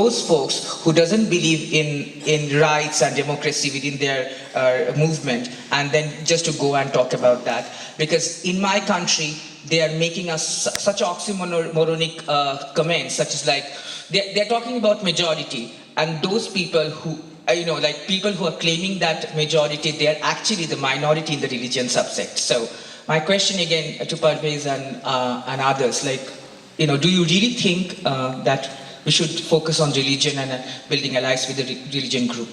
those folks who doesn't believe in rights and democracy within their movement, and then just to go and talk about that. Because in my country, they are making us such oxymoronic comments, such as like, they're talking about majority, and those people who, like people who are claiming that majority, they are actually the minority in the religion subsect. So my question again to Parvez and others, like, do you really think that we should focus on religion and building allies with the religion group?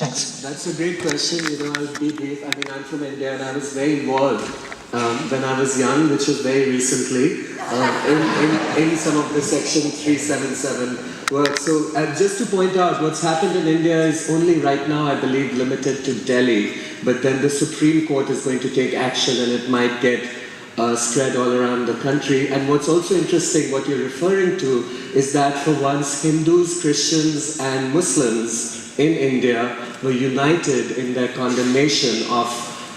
Thanks. That's a great question. I'll be brief. I mean, I'm from India and I was very involved when I was young, which was very recently, in some of the Section 377 work. So just to point out, what's happened in India is only right now, I believe, limited to Delhi. But then the Supreme Court is going to take action and it might get spread all around the country. And what's also interesting, what you're referring to, is that for once Hindus, Christians and Muslims in India were united in their condemnation of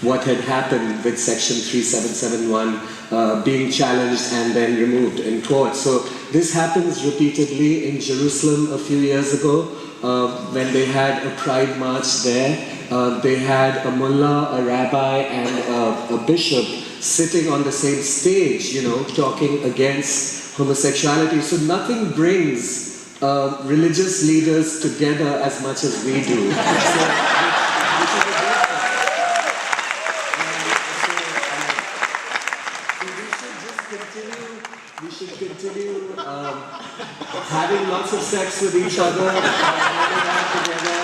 what had happened with Section 3771 being challenged and then removed in court. So this happens repeatedly in Jerusalem a few years ago when they had a pride march there. They had a mullah, a rabbi and a bishop sitting on the same stage, talking against homosexuality. So nothing brings religious leaders together as much as we do. We should continue having lots of sex with each other, hanging out together,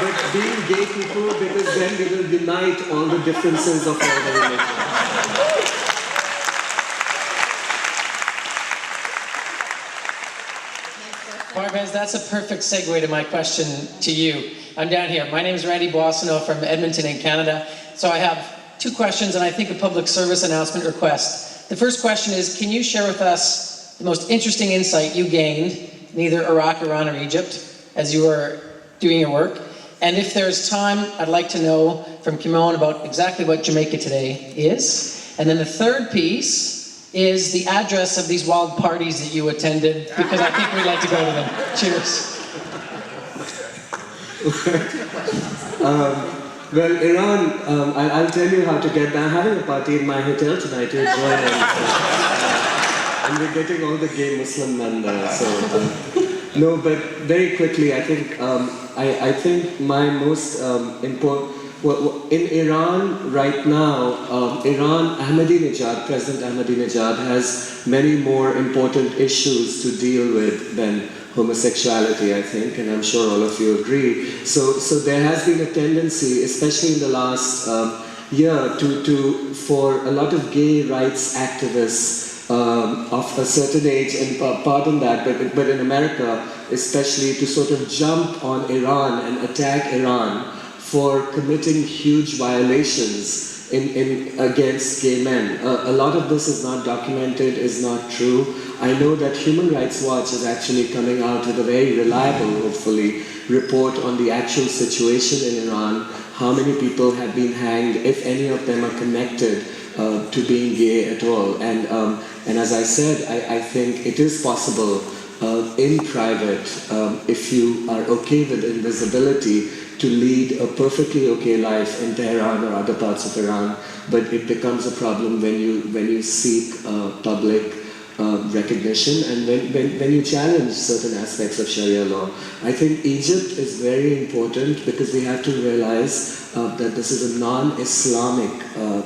but being gay people, because then we will unite all the differences of all the religions. Parvez, that's a perfect segue to my question to you. I'm down here. My name is Randy Boissonneau from Edmonton in Canada. So I have two questions and I think a public service announcement request. The first question is, can you share with us the most interesting insight you gained in either Iraq, Iran, or Egypt as you were doing your work? And if there's time, I'd like to know from Kimon about exactly what Jamaica Today is. And then the third piece is the address of these wild parties that you attended, because I think we'd like to go to them. Cheers. Well, Iran, I'll tell you how to get there. I'm having a party in my hotel tonight to enjoy it. And we're getting all the gay Muslim men there. So, no, but very quickly, I think think my most important, in Iran right now, Ahmadinejad, President Ahmadinejad has many more important issues to deal with than homosexuality, I think, and I'm sure all of you agree. So there has been a tendency, especially in the last year, for a lot of gay rights activists of a certain age, and pardon that, but in America especially, to sort of jump on Iran and attack Iran for committing huge violations against gay men. A lot of this is not documented, is not true. I know that Human Rights Watch is actually coming out with a very reliable, hopefully, report on the actual situation in Iran, how many people have been hanged, if any of them are connected to being gay at all. And as I said, I think it is possible in private, if you are okay with invisibility, to lead a perfectly okay life in Tehran or other parts of Iran, but it becomes a problem when you seek public recognition and when you challenge certain aspects of Sharia law. I think Egypt is very important because we have to realize that this is a non-Islamic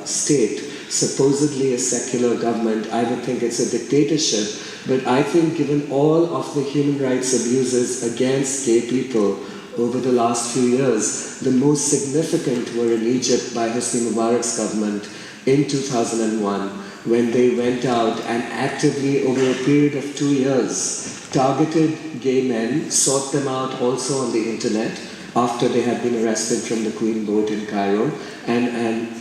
state, supposedly a secular government. I would think it's a dictatorship, but I think given all of the human rights abuses against gay people over the last few years, the most significant were in Egypt by Hosni Mubarak's government in 2001, when they went out and actively, over a period of 2 years, targeted gay men, sought them out also on the internet after they had been arrested from the Queen Boat in Cairo, and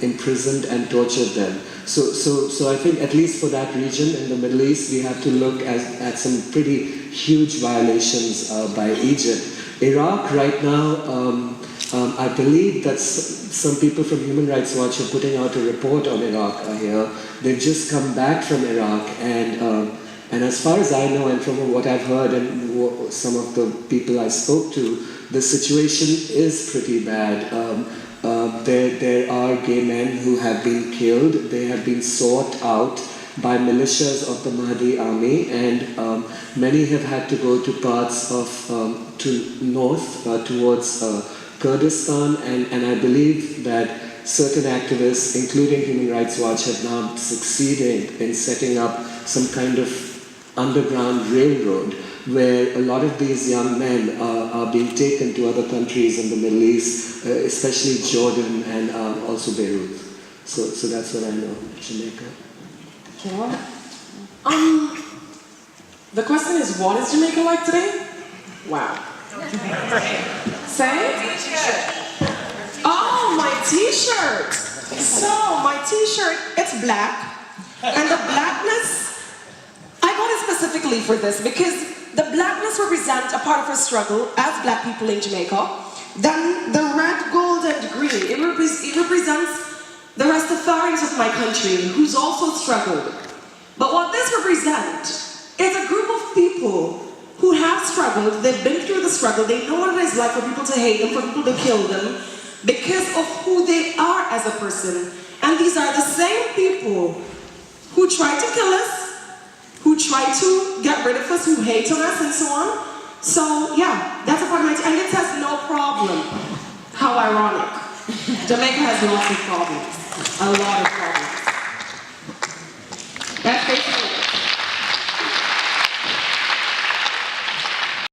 imprisoned and tortured them. So I think at least for that region in the Middle East, we have to look at some pretty huge violations by Egypt. Iraq right now, I believe that some people from Human Rights Watch are putting out a report on Iraq here. They've just come back from Iraq, and And as far as I know, and from what I've heard and some of the people I spoke to, the situation is pretty bad. There are gay men who have been killed. They have been sought out by militias of the Mahdi army, and many have had to go to parts of to north towards Kurdistan, and I believe that certain activists, including Human Rights Watch, have now succeeded in setting up some kind of underground railroad where a lot of these young men are being taken to other countries in the Middle East, especially Jordan and also Beirut. So that's what I know, Jamaica. The question is, what is Jamaica like today? Wow. Say? Oh, my t-shirt. So, my t-shirt, it's black. And the blackness, I got it specifically for this because the blackness represents a part of our struggle as black people in Jamaica. Then the red, gold, and green, it represents the Rastafarians of my country who's also struggled. But what this represents is a group of people who have struggled, they've been through the struggle, they know what it is like for people to hate them, for people to kill them, because of who they are as a person. And these are the same people who try to kill us, who try to get rid of us, who hate on us, and so on. So yeah, that's a part of my and it has no problem. How ironic. Jamaica has lots of problems. A lot of problems.